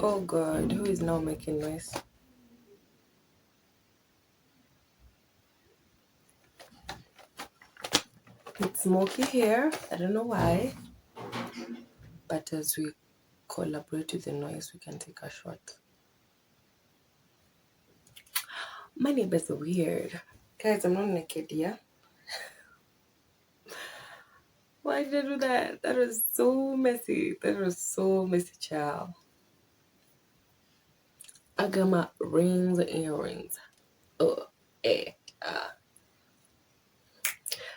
Oh God, who is now making noise? It's smoky here. I don't know why. But as we collaborate with the noise, we can take a shot. My neighbors are weird. Guys, I'm not naked, yeah? Why did I do that? That was so messy. That was so messy, child. I got my rings and earrings. Oh, eh.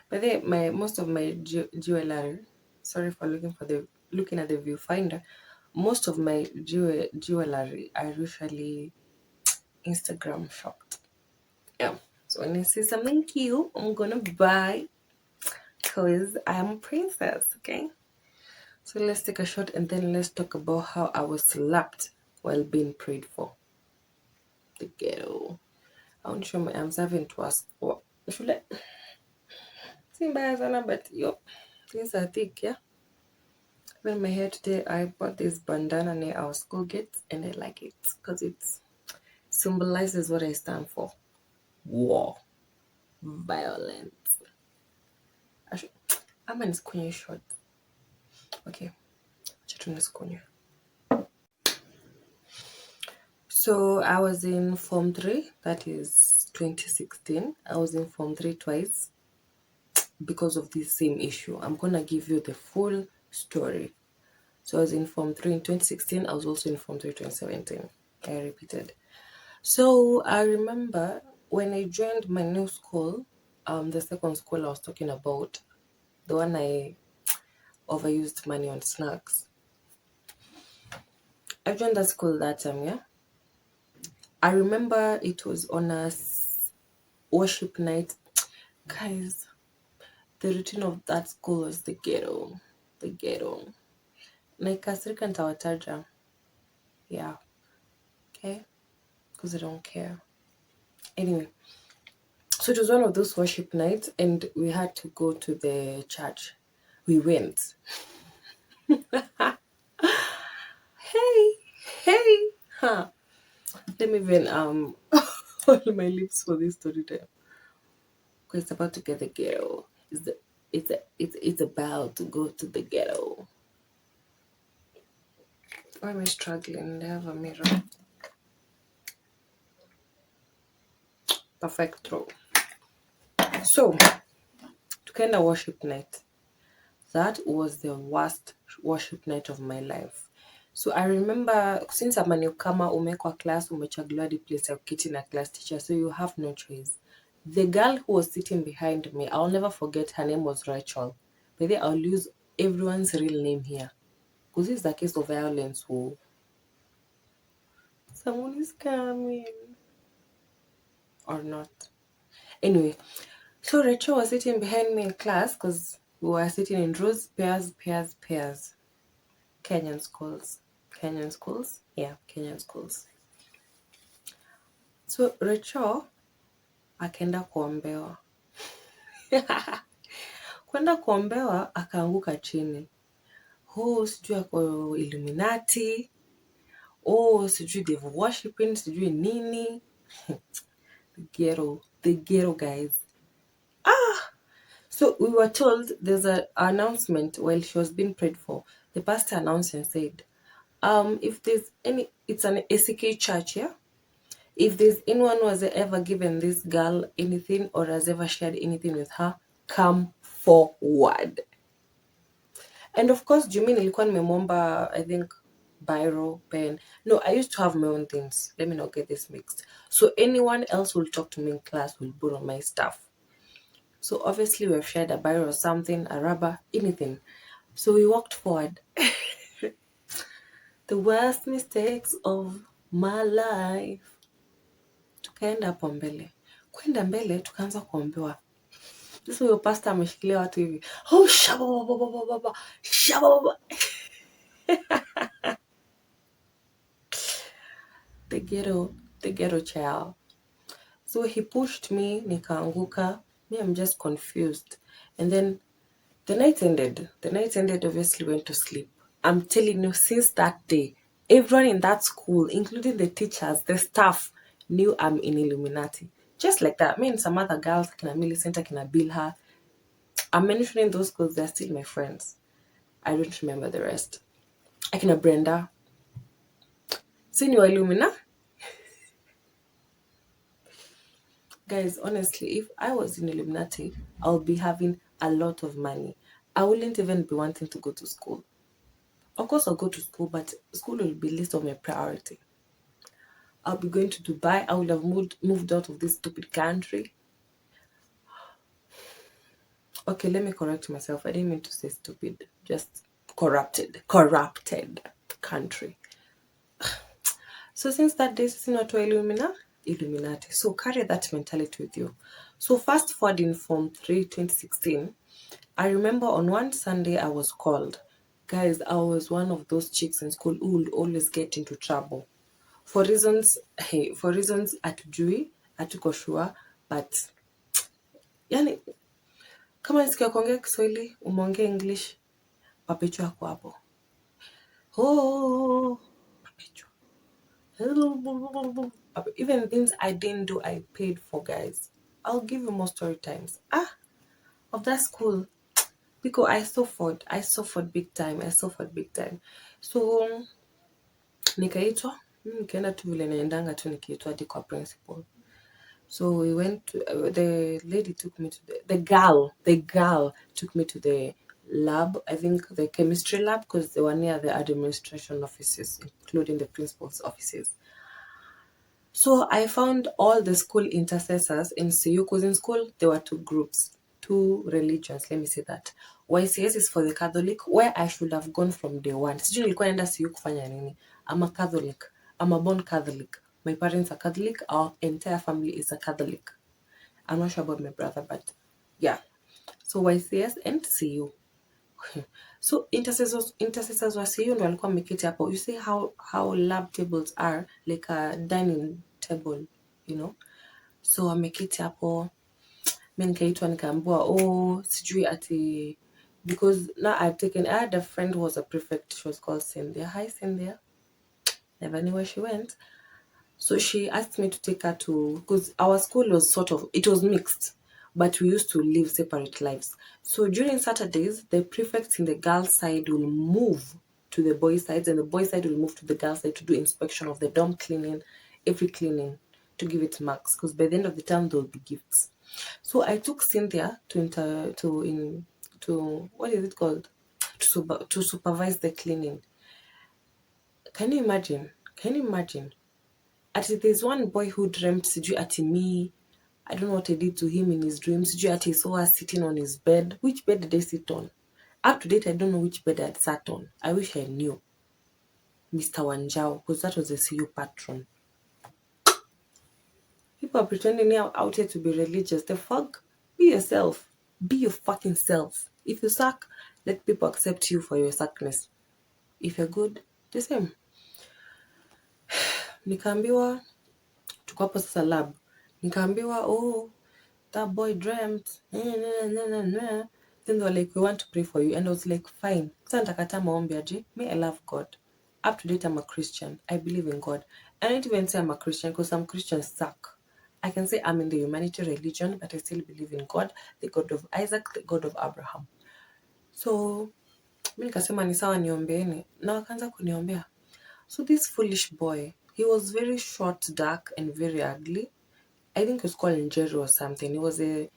But then most of my jewelry. Sorry for looking at the viewfinder. Most of my jewelry are usually Instagram shopped. Yeah. So when I see something cute, I'm gonna buy because I'm a princess. Okay. So let's take a shot and then let's talk about how I was slapped while being prayed for. The ghetto. I want to show my arms having to ask what should I see but yo, things are thick, yeah. Even my hair today, I bought this bandana near our school gate and I like it because it symbolizes what I stand for. War. Violence. I'm in school short. Okay. School. So I was in Form 3, that is 2016. I was in Form 3 twice because of this same issue. I'm going to give you the full story. So I was in Form 3 in 2016. I was also in Form 3 2017. I repeated. So I remember when I joined my new school, the second school I was talking about, the one I overused money on snacks. I joined that school that time, yeah. I remember it was on a worship night. Guys, the routine of that school was the ghetto. The ghetto. Naikasirika ntawataja. Yeah. Okay? Because I don't care. Anyway. So it was one of those worship nights and we had to go to the church. We went. Hey. Huh. Let me even hold my lips for this story time. Because it's about to get the ghetto. It's about to go to the ghetto. Why am I struggling? I have a mirror. Perfect throw. So, tukaenda worship night. That was the worst worship night of my life. So I remember since I'm a newcomer, umekwa class, umechaguliwa the place ya kuketi na class teacher, so you have no choice. The girl who was sitting behind me, I'll never forget, her name was Rachel. But then I'll use everyone's real name here. Because this is a case of violence. Who someone is coming. Or not. Anyway, so Rachel was sitting behind me in class because we were sitting in rows, pairs. Kenyan schools. Yeah, Kenyan schools. So Rachel akaenda kuombewa. Kwenda kuombewa akaanguka chini. Sijui ako Illuminati. Sijui devil worshiping, sijui nini. The ghetto guys. So we were told there's an announcement while she was being prayed for. The pastor announced and said, if there's it's an ACK church, yeah? If there's anyone who has ever given this girl anything or has ever shared anything with her, come forward. And of course, Jimmy nilikuwa nimemwomba, I think, biro, pen. No, I used to have my own things. Let me not get this mixed. So anyone else who will talk to me in class will borrow my stuff. So obviously we've shared a biro or something, a rubber, anything. So we walked forward. The worst mistakes of my life. Tukaenda hapo mbele. Kwenda mbele tukaanza kuombewa. Sasa huyo pastor ameshikilia watu hivi. Shababa. The ghetto child. So he pushed me, nikaanguka. Me, I'm just confused. And then the night ended. Obviously went to sleep. I'm telling you, since that day, Everyone in that school, including the teachers, the staff, knew I'm in Illuminati. Just like that. Me and some other girls, Kina Millicent, Kina Bilha. I'm mentioning those because they're still my friends. I don't remember the rest. Kina Brenda. Senior Illumina. Guys, honestly, if I was in Illuminati, I'll be having a lot of money. I wouldn't even be wanting to go to school. Of course, I'll go to school, but school will be least of my priority. I'll be going to Dubai. I would have moved out of this stupid country. Okay, let me correct myself. I didn't mean to say stupid. Just corrupted country. So since that day, it's not to Illuminati. So carry that mentality with you. So fast forward in Form 3, 2016, I remember on one Sunday I was called. Guys, I was one of those chicks in school who would always get into trouble. For reasons hatujui, hatuko sure, but yani kama nisikia kuongea Kiswahili, umeongea English, papicho yako hapo. Oh, papicho. Even things I didn't do, I paid for, guys. I'll give you more story times. Of that school, because I suffered big time. So nikaitwa, nikaenda tu vile naendanga tu nikiitwa hadi kwa principal. So we went to, the lady took me to the girl took me to the lab, I think the chemistry lab, because they were near the administration offices, including the principal's offices. So I found all the school intercessors in CU, because in school there were two groups, two religions, let me say that. YCS is for the Catholic, where I should have gone from day one. Sijui nilikuwa naenda CU kufanya nini. I'm a Catholic. I'm a born Catholic. My parents are Catholic. Our entire family is a Catholic. I'm not sure about my brother, but yeah. So YCS and CU. So intercessors wa CU ndo walikuwa wameketi hapo. You see how lab tables are like a dining table, you know. So wameketi hapo, mimi nikaitwa nikaambiwa sijui ati, because now I had a friend who was a prefect. She was called Cynthia. Hi Cynthia. Never knew where she went. So she asked me to take her to, because our school was it was mixed, but we used to live separate lives. So during Saturdays, the prefects in the girls' side will move to the boys' side, and the boys' side will move to the girls' side to do inspection of the dorm cleaning, every cleaning, to give it marks, because by the end of the term, there will be gifts. So I took Cynthia to what is it called? To supervise the cleaning. Can you imagine? There's one boy who dreamt sijui ati me. I don't know what I did to him in his dreams. Sijui ati saw us sitting on his bed. Which bed did I sit on? Up to date, I don't know which bed I had sat on. I wish I knew. Mr. Wanjao, because that was the CU patron. People are pretending out here to be religious. The fuck? Be yourself. Be your fucking self. If you suck, let people accept you for your suckness. If you're good, the same. Nikaambiwa, tuko hapo sasa lab. Nikaambiwa, that boy dreamt. Then they were like, we want to pray for you. And I was like, fine. Sasa nitakata maombi aje? Me, I love God. Up to date, I'm a Christian. I believe in God. I don't even say I'm a Christian because some Christians suck. I can say I'm in the humanity religion, but I still believe in God, the God of Isaac, the God of Abraham. So, mi nikasema ni sawa niombeeni. Na wakaanza kuniombea. So this foolish boy, he was very short, dark, and very ugly. I think he was called Njeri or something. He was a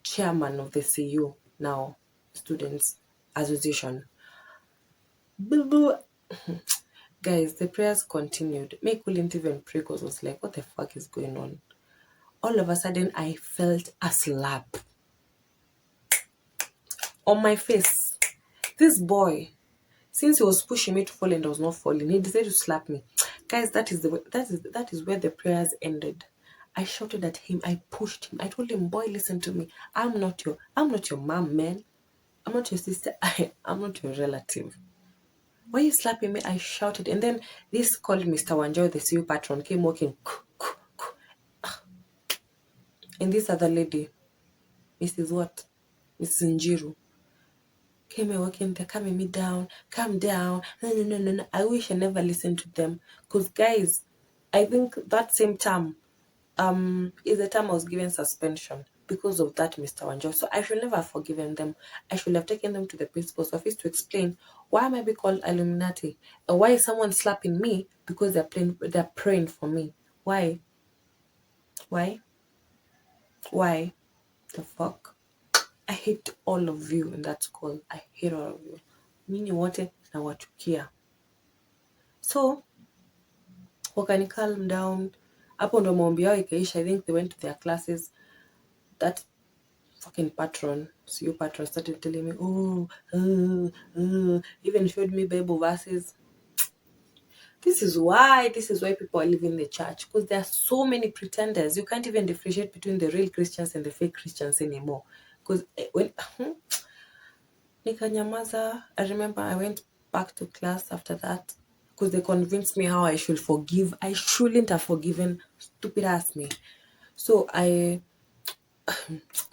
chairman of the CU now, Students Association. Guys, the prayers continued. Me couldn't even pray because I was like, what the fuck is going on? All of a sudden, I felt a slap on my face. This boy, since he was pushing me to fall and I was not falling, he decided to slap me. Guys, that is where the prayers ended. I shouted at him. I pushed him. I told him, boy, listen to me. I'm not your mom, man. I'm not your sister. I'm not your relative. Why are you slapping me? I shouted. And then this called Mr. Wanjao, the CU patron, came walking. And this other lady, Mrs. What? Mrs. Njiru, came and walking, they're calming me down, calm down. No, no, no, no, no. I wish I never listened to them. Because guys, I think that same term is the time I was given suspension because of that Mr. Wanjo. So I should never have forgiven them. I should have taken them to the principal's office to explain why am I being called Illuminati? And why is someone slapping me because they're praying for me? Why? Why? Why? The fuck? I hate all of you in that school. I hate all of you. Nyinyi wote nawachukia. So wakani calm down. Hapo ndo maombi yao ikaisha. I think they went to their classes. That fucking patron, so your patron started telling me, even showed me Bible verses. This is why people are leaving the church, because there are so many pretenders. You can't even differentiate between the real Christians and the fake Christians anymore. Because when nikanyamaza, I remember I went back to class after that because they convinced me how I should forgive. I shouldn't have forgiven stupid ass me. So I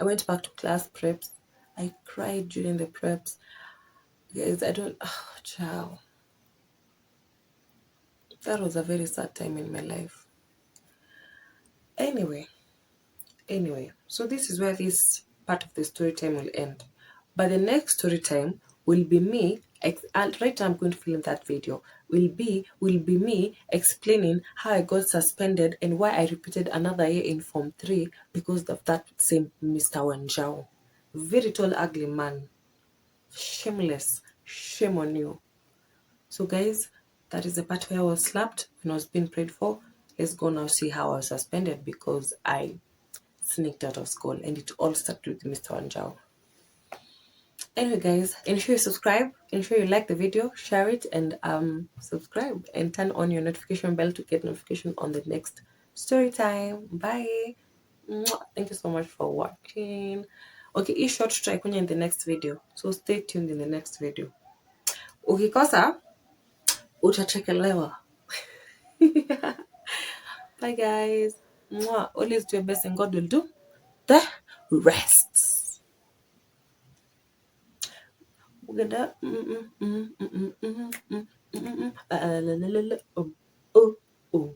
went back to class preps. I cried during the preps. Guys, I don't, child. That was a very sad time in my life. Anyway, so this is where this part of the story time will end. But the next story time will be me, and right now I'm going to film that video, will be me explaining how I got suspended and why I repeated another year in Form 3 because of that same Mr. Wanjao. Very tall, ugly man. Shameless. Shame on you. So guys, that is the part where I was slapped when I was being prayed for. Let's go now see how I was suspended because I sneaked out of school and it all started with Mr. Wanjao. Anyway guys, ensure you subscribe, ensure you like the video, share it, and subscribe and turn on your notification bell to get notification on the next story time. Bye. Mwah. Thank you so much for watching. Okay, each short try in the next video, so stay tuned in the next video. Ukikosa utachekelewa. Bye guys. Mwah. Always do your best and God will do the rest. We're gonna oh, oh, oh.